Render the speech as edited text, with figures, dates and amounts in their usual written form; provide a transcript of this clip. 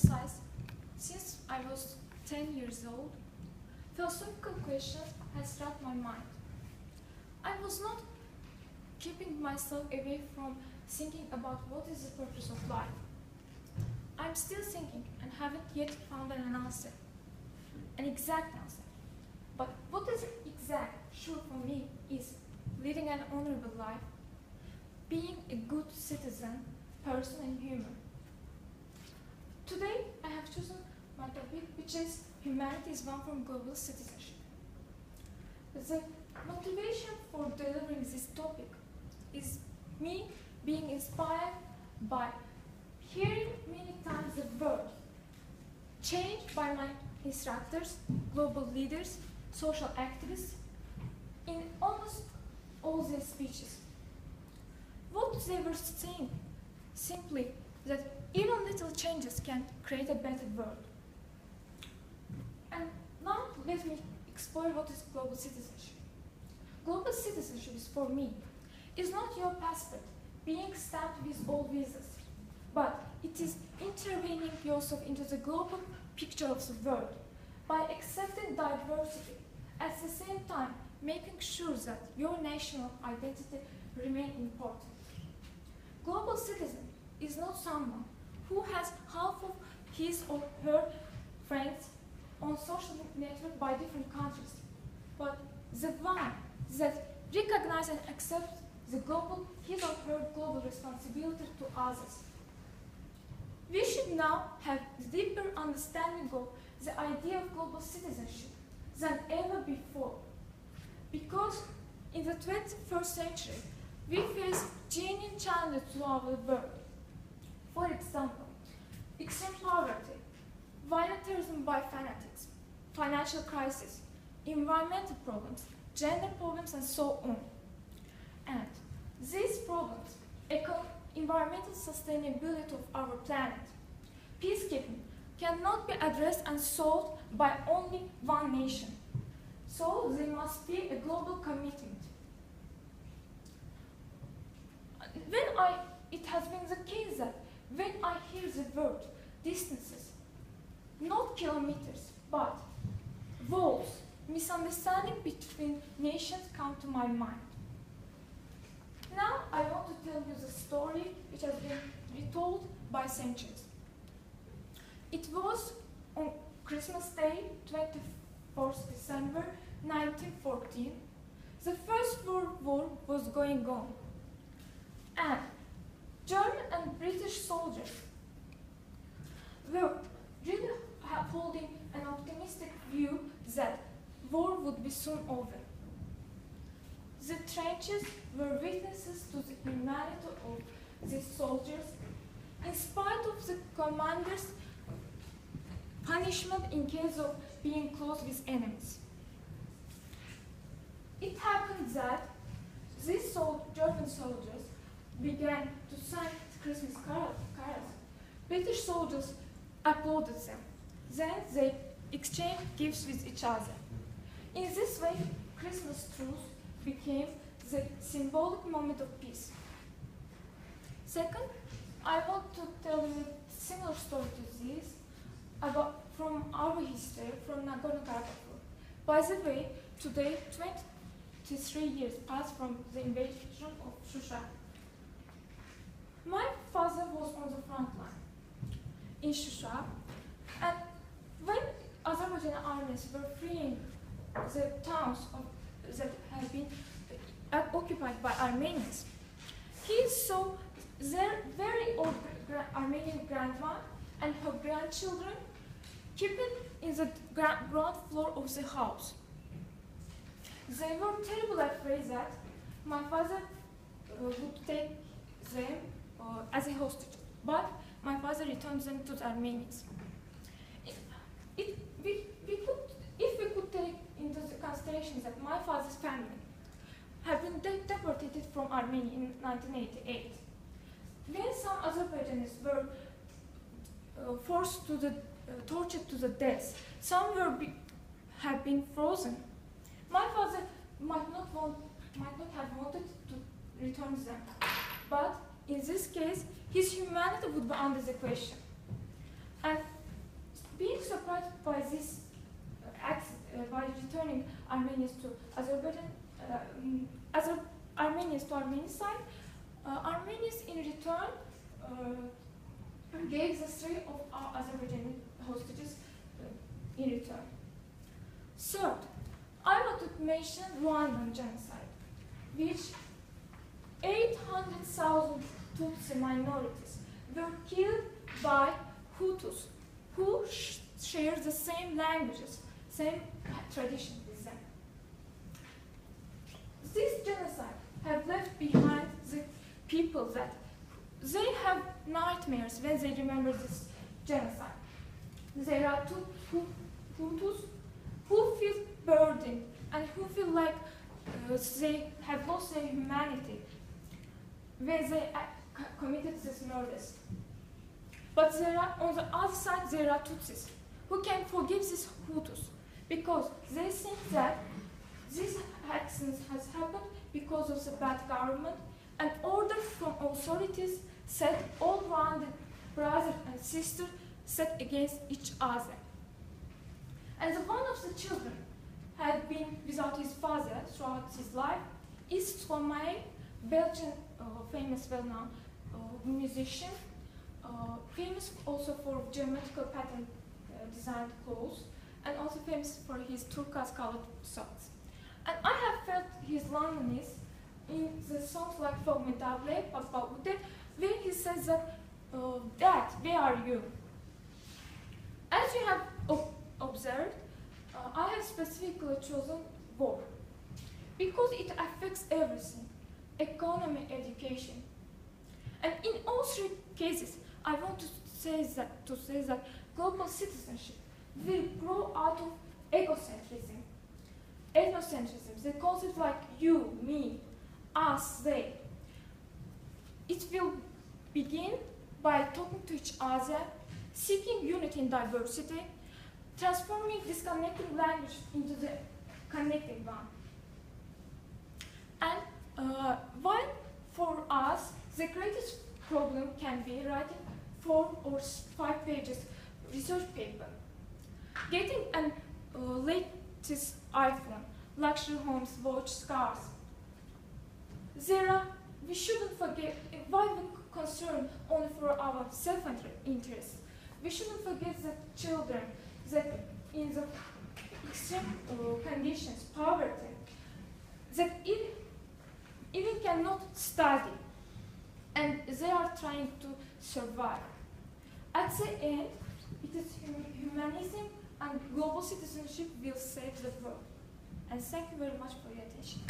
precise, since I was 10 years old, philosophical questions had struck my mind. I was not keeping myself away from thinking about what is the purpose of life. I'm still thinking and haven't yet found an answer, an exact answer. But what is exact, sure for me, is leading an honorable life, being a good citizen, person and human. Today I have chosen my topic, which is humanity is one from global citizenship. The motivation for delivering this topic is me being inspired by hearing many times the word changed by my instructors, global leaders, social activists, in almost all their speeches. What they were saying, simply that even little changes can create a better world. And now let me explore what is global citizenship. Global citizenship is, for me, is not your passport being stamped with all visas, but it is intervening yourself into the global picture of the world by accepting diversity, at the same time making sure that your national identity remains important. Global citizen is not someone who has half of his or her friends on social network by different countries, but the one that recognizes and accepts the global, his or her global responsibility to others. We should now have deeper understanding of the idea of global citizenship than ever before, because in the 21st century, we face genuine challenges to our world. For example, extreme poverty, violent terrorism by fanatics, financial crisis, environmental problems, gender problems, and so on. And these problems echo environmental sustainability of our planet. Peacekeeping cannot be addressed and solved by only one nation. So there must be a global commitment. It has been the case that when I hear the word distances, not kilometers, but walls, misunderstanding between nations come to my mind. Now I want to tell you the story which has been retold by centuries. It was on Christmas Day, 24th December 1914. The First World War was going on, and German and British soldiers were really holding an optimistic view that war would be soon over. The trenches were witnesses to the humanity of these soldiers, in spite of the commander's punishment in case of being close with enemies. It happened that these German soldiers began to sing Christmas carols. British soldiers applauded them. Then they exchanged gifts with each other. In this way, Christmas truce became the symbolic moment of peace. Second, I want to tell you a similar story to this from our history, from Nagorno-Karabakh. By the way, today, 23 years passed from the invasion of Shusha. My father was on the front line in Shusha, and when Azerbaijani armies were freeing the towns that had been occupied by Armenians, he saw their very old Armenian grandma and her grandchildren keeping in the ground floor of the house. They were terribly afraid that my father would take them as a hostage, but my father returned them to the Armenians. If we could take into consideration that my father's family had been deported from Armenia in 1988, when some Azerbaijanis were forced to the tortured to the death, some have been frozen. My father might not have wanted to return them, but in this case, his humanity would be under the question. And surprised by this by returning Armenians to Azerbaijan, Armenians to Armenian side. Armenians in return gave the 3 of our Azerbaijani hostages in return. Third, I want to mention Rwandan genocide, which 800,000 Tutsi minorities were killed by Hutus who share the same languages, same tradition with them. This genocide have left behind the people that they have nightmares when they remember this genocide. There are Hutus who feel burdened and who feel like they have lost their humanity when they committed these murders. But there are, on the other side, there are Tutsis who can forgive these Hutus because they think that this actions has happened because of the bad government and order from authorities set all Rwandan brothers and sisters set against each other. And one of the children had been without his father throughout his life is Stromae, Belgian famous well-known musician, famous also for geometrical pattern designed clothes, and also famous for his turquoise colored socks. And I have felt his loneliness in the songs like Formidable, Papa Ute, where he says that, Dad, where are you? As you have observed, I have specifically chosen war because it affects everything, economy, education. And in all 3 cases, I want to say that global citizenship will grow out of egocentrism, ethnocentrism, the concept like you, me, us, they. It will begin by talking to each other, seeking unity in diversity, transforming disconnecting language into the connecting one. And while for us, the greatest problem can be writing 4 or 5 pages research paper, getting an latest iPhone, luxury homes, watch, cars. We shouldn't forget, while we concern only for our self-interest, we shouldn't forget the children that in the extreme conditions, poverty, that even cannot study, and they are trying to survive. At the end, it is humanism and global citizenship will save the world. And thank you very much for your attention.